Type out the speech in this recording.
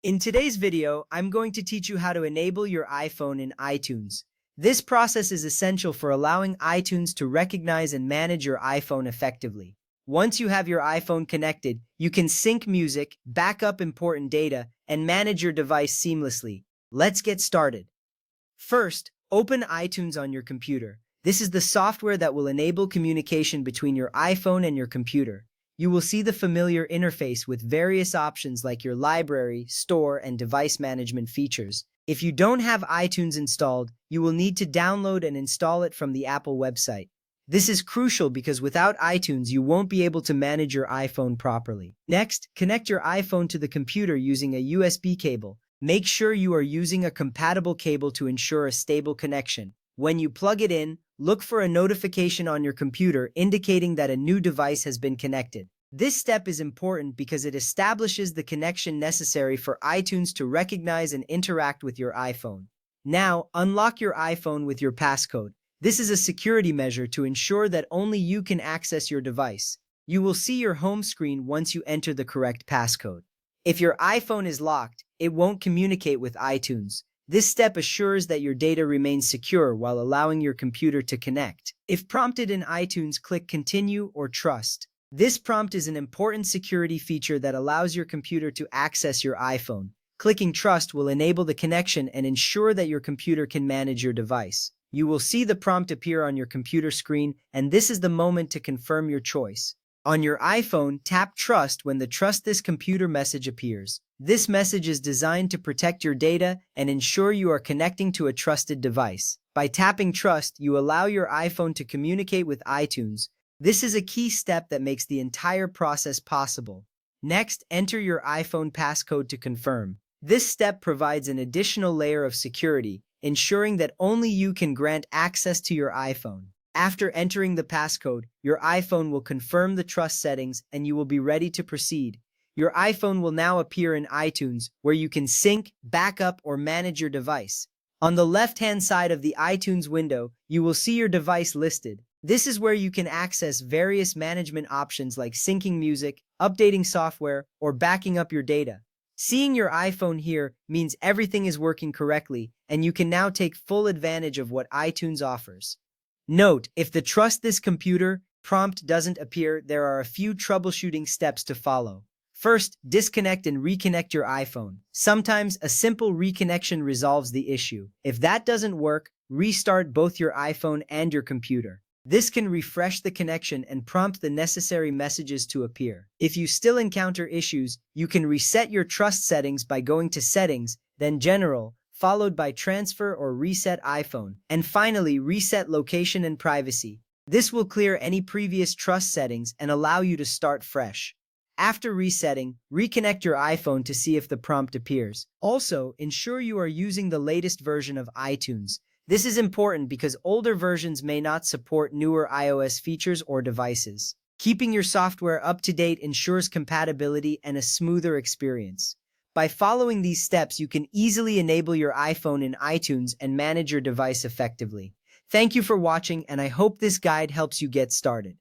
In today's video, I'm going to teach you how to enable your iPhone in iTunes. This process is essential for allowing iTunes to recognize and manage your iPhone effectively. Once you have your iPhone connected, you can sync music, back up important data, and manage your device seamlessly. Let's get started. First, open iTunes on your computer. This is the software that will enable communication between your iPhone and your computer. You will see the familiar interface with various options like your library, store, and device management features. If you don't have iTunes installed, you will need to download and install it from the Apple website. This is crucial because without iTunes, you won't be able to manage your iPhone properly. Next, connect your iPhone to the computer using a USB cable. Make sure you are using a compatible cable to ensure a stable connection. When you plug it in, look for a notification on your computer indicating that a new device has been connected. This step is important because it establishes the connection necessary for iTunes to recognize and interact with your iPhone. Now, unlock your iPhone with your passcode. This is a security measure to ensure that only you can access your device. You will see your home screen once you enter the correct passcode. If your iPhone is locked, it won't communicate with iTunes. This step assures that your data remains secure while allowing your computer to connect. If prompted in iTunes, click Continue or Trust. This prompt is an important security feature that allows your computer to access your iPhone. Clicking Trust will enable the connection and ensure that your computer can manage your device. You will see the prompt appear on your computer screen, and this is the moment to confirm your choice. On your iPhone, tap Trust when the Trust This Computer message appears. This message is designed to protect your data and ensure you are connecting to a trusted device. By tapping Trust, you allow your iPhone to communicate with iTunes. This is a key step that makes the entire process possible. Next, enter your iPhone passcode to confirm. This step provides an additional layer of security, ensuring that only you can grant access to your iPhone. After entering the passcode, your iPhone will confirm the trust settings and you will be ready to proceed. Your iPhone will now appear in iTunes, where you can sync, backup, or manage your device. On the left-hand side of the iTunes window, you will see your device listed. This is where you can access various management options like syncing music, updating software, or backing up your data. Seeing your iPhone here means everything is working correctly, and you can now take full advantage of what iTunes offers. Note, if the Trust This Computer prompt doesn't appear, there are a few troubleshooting steps to follow. First, disconnect and reconnect your iPhone. Sometimes a simple reconnection resolves the issue. If that doesn't work, restart both your iPhone and your computer. This can refresh the connection and prompt the necessary messages to appear. If you still encounter issues, you can reset your trust settings by going to Settings, then General, followed by Transfer or Reset iPhone, and finally reset Location and Privacy. This will clear any previous trust settings and allow you to start fresh. After resetting, reconnect your iPhone to see if the prompt appears. Also, ensure you are using the latest version of iTunes. This is important because older versions may not support newer iOS features or devices. Keeping your software up to date ensures compatibility and a smoother experience. By following these steps, you can easily enable your iPhone in iTunes and manage your device effectively. Thank you for watching, and I hope this guide helps you get started.